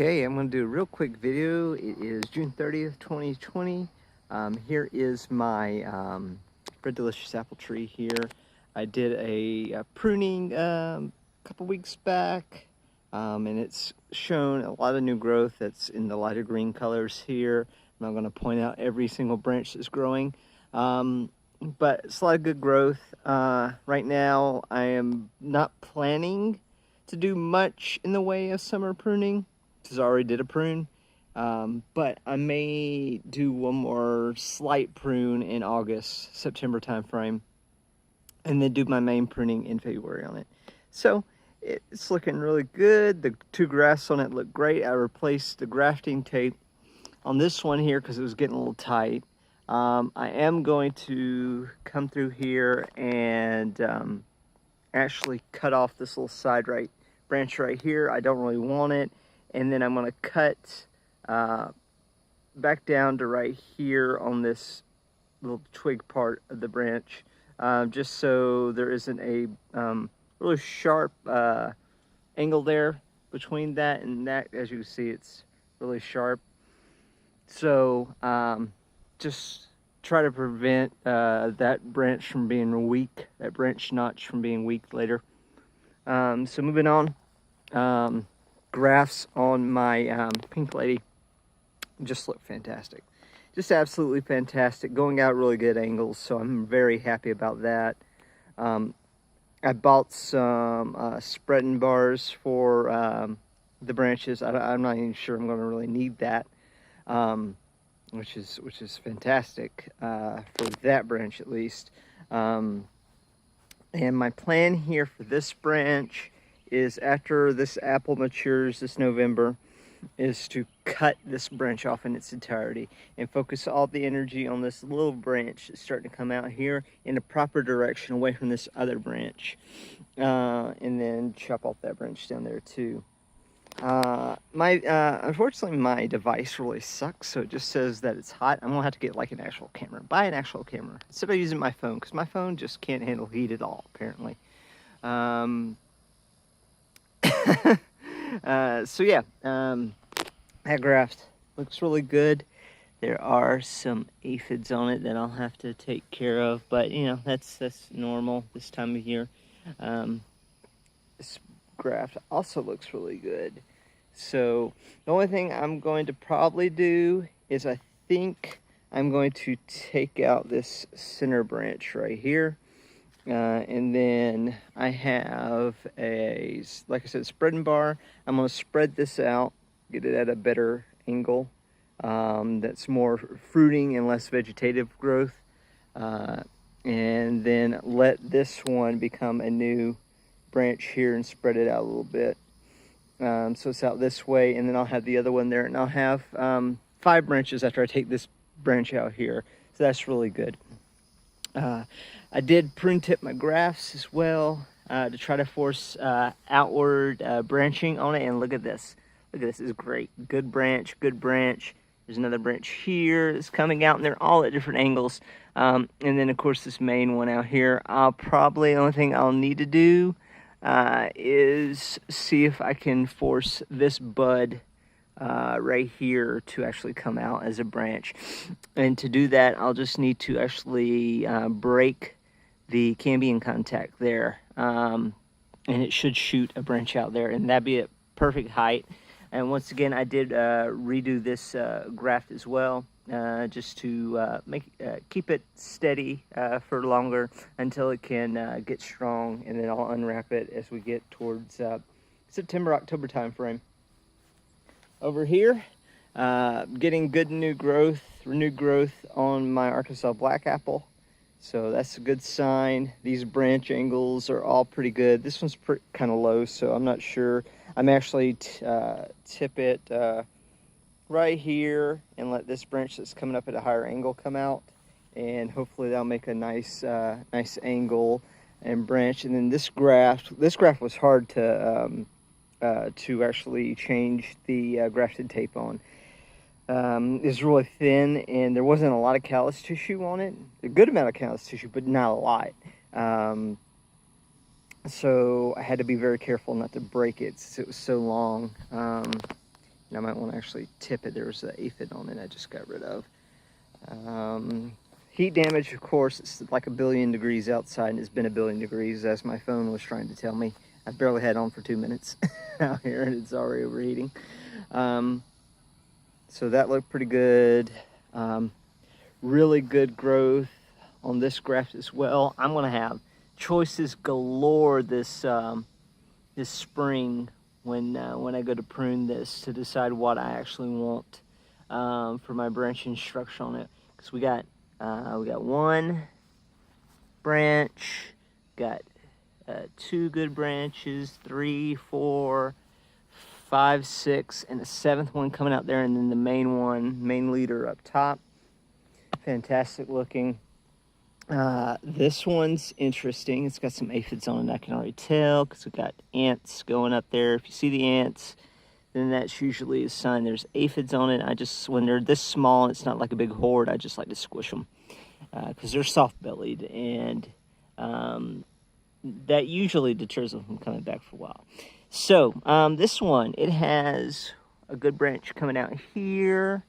Okay, I'm going to do a real quick video. It is June 30th, 2020. Here is my Red Delicious apple tree here. I did a pruning a couple weeks back, and it's shown a lot of new growth that's in the lighter green colors here. I'm not going to point out every single branch that's growing, but it's a lot of good growth. Right now, I am not planning to do much in the way of summer pruning, because I already did a prune, but I may do one more slight prune in August, September timeframe, and then do my main pruning in February on it. So it's looking really good. The two grafts on it look great. I replaced the grafting tape on this one here because it was getting a little tight. I am going to come through here and actually cut off this little side branch right here. I don't really want it. And then I'm going to cut back down to right here on this little twig part of the branch, just so there isn't a really sharp angle there between that and that. As you can see, it's really sharp. So just try to prevent that branch from being weak, that branch notch from being weak later. So moving on. Grafts on my pink lady just look fantastic, just absolutely fantastic, going out really good angles, so I'm very happy about that. I bought some spreading bars for the branches. I'm not even sure I'm going to really need that, which is fantastic for that branch at least. And my plan here for this branch is, after this apple matures this November, is to cut this branch off in its entirety and focus all the energy on this little branch that's starting to come out here in a proper direction away from this other branch, and then chop off that branch down there too. Unfortunately my device really sucks, so it just says that it's hot. I'm gonna have to get like an actual camera, buy an actual camera instead of using my phone, because my phone just can't handle heat at all apparently. So yeah, that graft looks really good. There are some aphids on it that I'll have to take care of, but you know, that's normal this time of year. This graft also looks really good. So the only thing I'm going to probably do is, I think I'm going to take out this center branch right here. And then I have a, like I said, spreading bar. I'm going to spread this out, get it at a better angle that's more fruiting and less vegetative growth. And then let this one become a new branch here and spread it out a little bit. So it's out this way, and then I'll have the other one there, and I'll have 5 branches after I take this branch out here. So that's really good. I did prune tip my grafts as well to try to force outward branching on it, and look at this. Look at this, is great. Good branch, good branch. There's another branch here that's coming out, and they're all at different angles. And then of course this main one out here. The only thing I'll need to do is see if I can force this bud right here to actually come out as a branch. And to do that, I'll just need to actually break the cambium contact there, and it should shoot a branch out there, and that'd be at perfect height. And once again, I did redo this graft as well, just to keep it steady for longer until it can get strong, and then I'll unwrap it as we get towards September, October time frame. Over here, getting good renewed growth on my Arkansas black apple, so that's a good sign. These branch angles are all pretty good. This one's kind of low, so I'm not sure. I'm actually tip it right here and let this branch that's coming up at a higher angle come out, and hopefully that'll make a nice angle and branch. And then this graft was hard to actually change the grafted tape on. It's really thin, and there wasn't a lot of callus tissue on it. A good amount of callus tissue, but not a lot. So I had to be very careful not to break it since it was so long. I might want to actually tip it. There was an aphid on it I just got rid of. Heat damage, of course, it's like 1 billion degrees outside, and it's been 1 billion degrees, as my phone was trying to tell me. I barely had it on for 2 minutes out here, and it's already overheating. So that looked pretty good. Really good growth on this graft as well. I'm gonna have choices galore this this spring when I go to prune this, to decide what I actually want for my branching structure on it. Because we got 1 branch, got 2 good branches, 3, 4, 5, 6, and the 7th one coming out there, and then the main leader up top. Fantastic looking. This one's interesting. It's got some aphids on it, I can already tell, because we've got ants going up there. If you see the ants, then that's usually a sign there's aphids on it. When they're this small and it's not like a big horde, I just like to squish them because they're soft-bellied, and that usually deters them from coming back for a while. So this one, it has a good branch coming out here,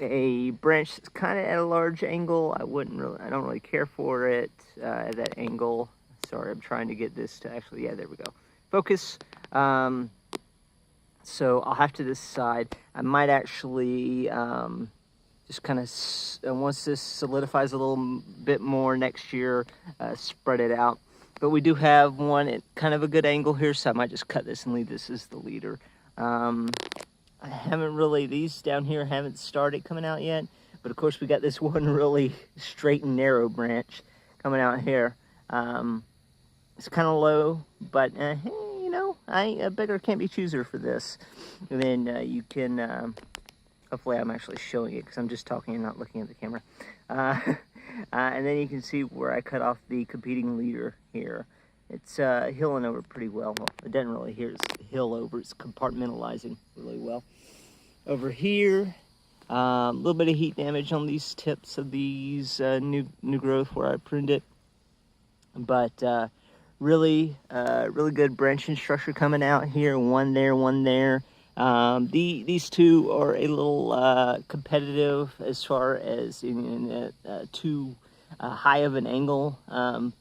a branch that's kind of at a large angle. I don't really care for it at that angle. Sorry, I'm trying to get this to actually, yeah, there we go. Focus. So I'll have to decide. I might actually just kind of, once this solidifies a little bit more next year, spread it out. But we do have one at kind of a good angle here, so I might just cut this and leave this as the leader. I haven't really, these down here haven't started coming out yet, but of course we got this one really straight and narrow branch coming out here. It's kind of low, but hey, you know, a beggar can't be chooser for this. And then you can, hopefully I'm actually showing it because I'm just talking and not looking at the camera. And then you can see where I cut off the competing leader here. It's hilling over pretty well. Well, it doesn't really hill over, it's compartmentalizing really well. Over here, a little bit of heat damage on these tips of these new growth where I pruned it. But really good branching structure coming out here. One there, one there. These two are a little competitive as far as in too high of an angle,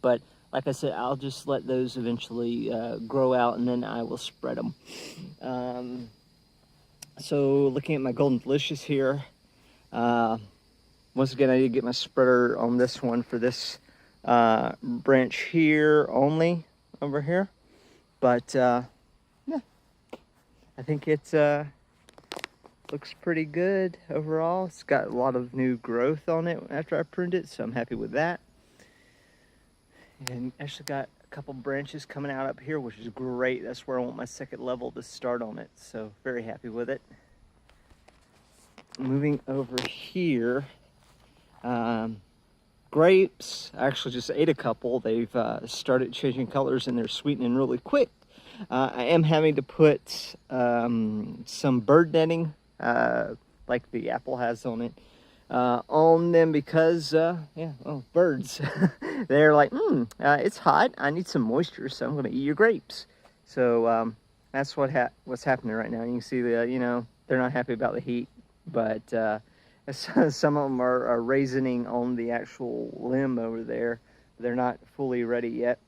but like I said, I'll just let those eventually grow out, and then I will spread them. So looking at my Golden Delicious here, once again I did get my spreader on this one for this branch here only over here, but yeah, I think it's looks pretty good overall. It's got a lot of new growth on it after I pruned it, so I'm happy with that. And actually got a couple branches coming out up here, which is great. That's where I want my second level to start on it, so very happy with it. Moving over here, grapes. I actually just ate a couple. They've started changing colors and they're sweetening really quick. I am having to put some bird netting, like the apple has on it, on them because, birds. They're like, it's hot. I need some moisture, so I'm going to eat your grapes. So that's what's happening right now. You can see they're not happy about the heat, but some of them are raisioning on the actual limb over there. They're not fully ready yet.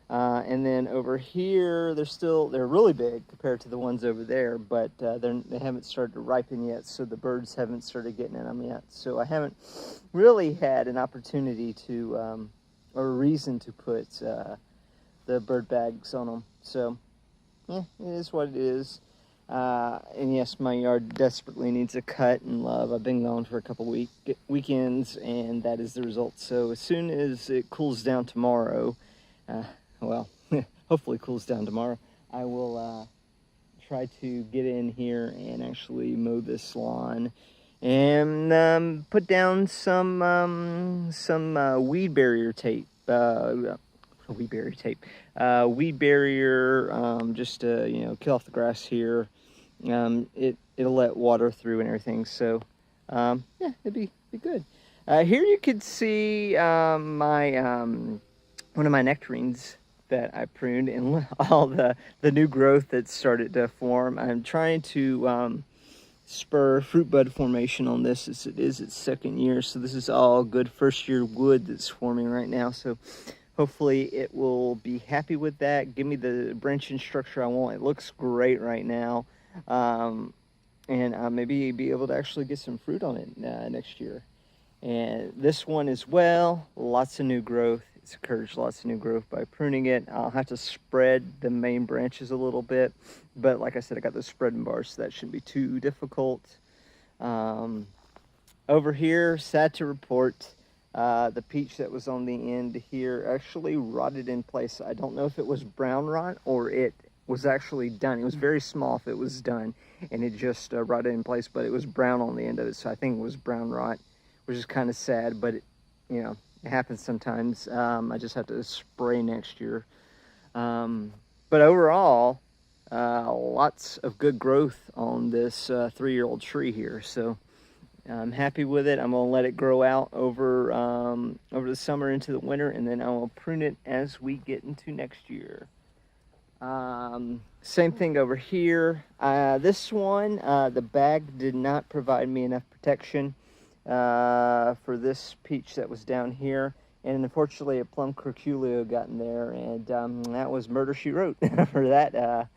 And then over here, they're really big compared to the ones over there, but they haven't started to ripen yet, so the birds haven't started getting in them yet. So I haven't really had an opportunity to, or a reason to put the bird bags on them. So, yeah, it is what it is. And yes, my yard desperately needs a cut and love. I've been gone for a couple weekends, and that is the result. So as soon as it cools down tomorrow, well, hopefully cools down tomorrow, I will try to get in here and weed barrier tape. Weed barrier, just to kill off the grass here. It'll let water through and everything. So yeah, it'd be good. Here you could see my one of my nectarines. that I pruned and all the new growth that started to form. I'm trying to spur fruit bud formation on this, as it is its second year. So this is all good first year wood that's forming right now. So hopefully it will be happy with that, give me the branching structure I want. It looks great right now. And maybe be able to actually get some fruit on it next year. And this one as well, lots of new growth. It's encouraged lots of new growth by pruning it. I'll have to spread the main branches a little bit, but like I said, I got those spreading bars, so that shouldn't be too difficult. Over here, sad to report, the peach that was on the end here actually rotted in place. I don't know if it was brown rot or it was actually done. It was very small if it was done, and it just rotted in place, but it was brown on the end of it, so I think it was brown rot, which is kind of sad, but it, you know, it happens sometimes. I just have to spray next year. But overall, lots of good growth on this 3-year-old tree here, so I'm happy with it. I'm gonna let it grow out over over the summer into the winter, and then I will prune it as we get into next year. Same thing over here. This one, the bag did not provide me enough protection for this peach that was down here, and unfortunately a plum curculio got in there, and that was murder she wrote for that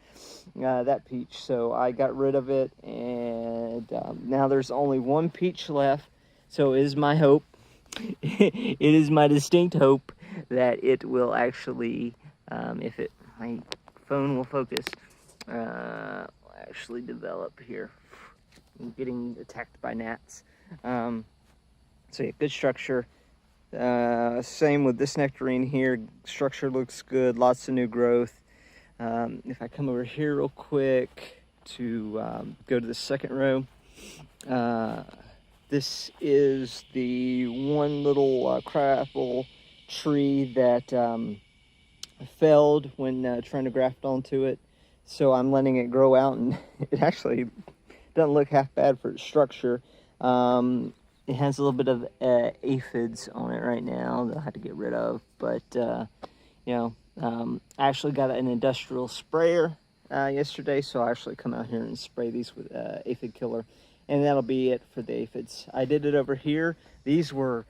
peach. So I got rid of it, and now there's only one peach left. So it is my hope, it is my distinct hope that it will actually, if it, my phone will focus, actually develop here. I'm getting attacked by gnats. So yeah, good structure. Same with this nectarine here. Structure looks good, lots of new growth. If I come over here real quick to go to the second row, this is the one little crabapple tree that felled when trying to graft onto it. So I'm letting it grow out, and it actually doesn't look half bad for its structure. It has a little bit of aphids on it right now that I have to get rid of, but you know, I actually got an industrial sprayer yesterday, so I actually come out here and spray these with aphid killer, and that'll be it for the aphids. I did it over here. These were,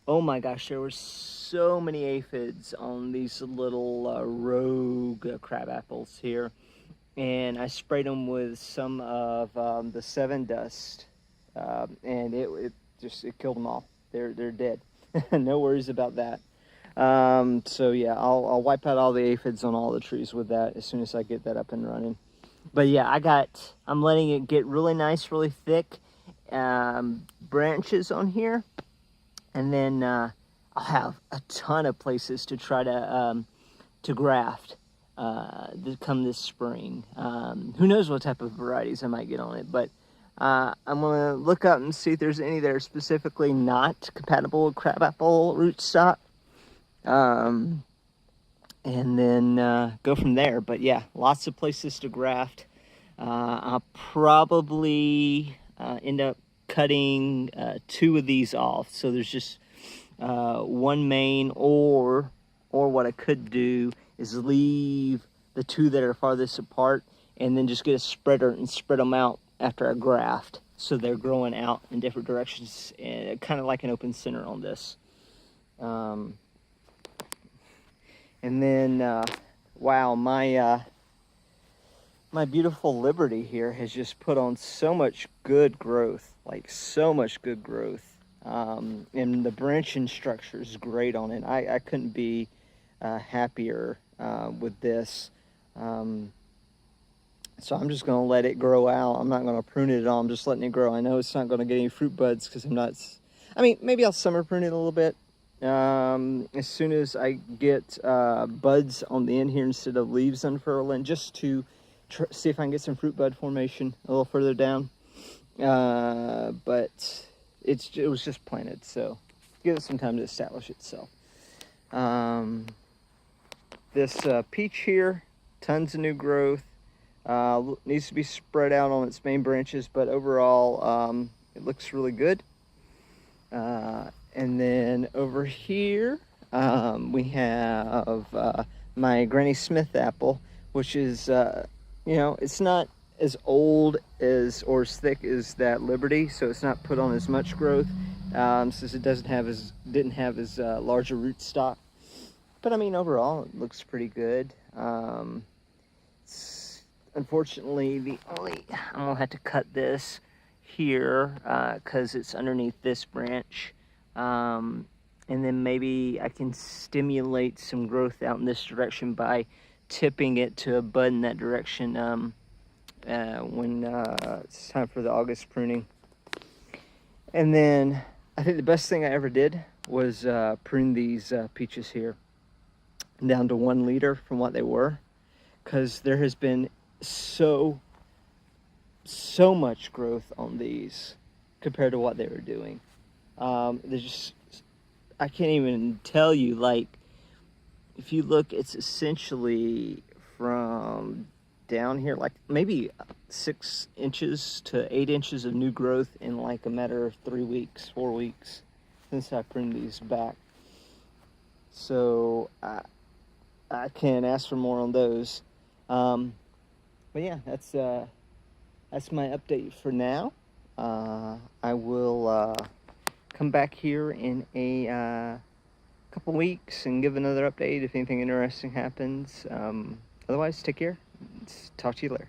oh my gosh, there were so many aphids on these little rogue crab apples here, and I sprayed them with some of the Sevin Dust, and it killed them all. They're dead. No worries about that. So yeah, I'll wipe out all the aphids on all the trees with that as soon as I get that up and running. But yeah, I'm letting it get really nice, really thick branches on here, and then I'll have a ton of places to try to graft come this spring. Who knows what type of varieties I might get on it, but I'm gonna look up and see if there's any that are specifically not compatible with crabapple rootstock, and then go from there. But yeah, lots of places to graft. I'll probably end up cutting 2 of these off, so there's just one main, or what I could do is leave the 2 that are farthest apart and then just get a spreader and spread them out after I graft, so they're growing out in different directions, kind of like an open center on this. And then wow, my beautiful Liberty here has just put on so much good growth, like so much good growth, and the branching structure is great on it. I couldn't be happier with this. So I'm just going to let it grow out. I'm not going to prune it at all. I'm just letting it grow. I know it's not going to get any fruit buds because I'm not... I mean, maybe I'll summer prune it a little bit. As soon as I get buds on the end here instead of leaves unfurling, just to see if I can get some fruit bud formation a little further down. But it was just planted, so give it some time to establish itself. This peach here, tons of new growth. Needs to be spread out on its main branches, but overall it looks really good. And then over here we have my Granny Smith apple, which is, you know, it's not as old as or as thick as that Liberty, so it's not put on as much growth, since it didn't have as large a root stock. But I mean, overall, it looks pretty good. Unfortunately, I'm gonna have to cut this here because it's underneath this branch. And then maybe I can stimulate some growth out in this direction by tipping it to a bud in that direction when it's time for the August pruning. And then I think the best thing I ever did was prune these peaches here down to 1 liter from what they were, because there has been so much growth on these compared to what they were doing. There's just, I can't even tell you, like, if you look, it's essentially from down here, like maybe 6 inches to 8 inches of new growth in like a matter of 3 weeks, 4 weeks since I pruned these back. So I can't ask for more on those. But yeah, that's my update for now. I will come back here in a couple weeks and give another update if anything interesting happens. Otherwise, take care. Talk to you later.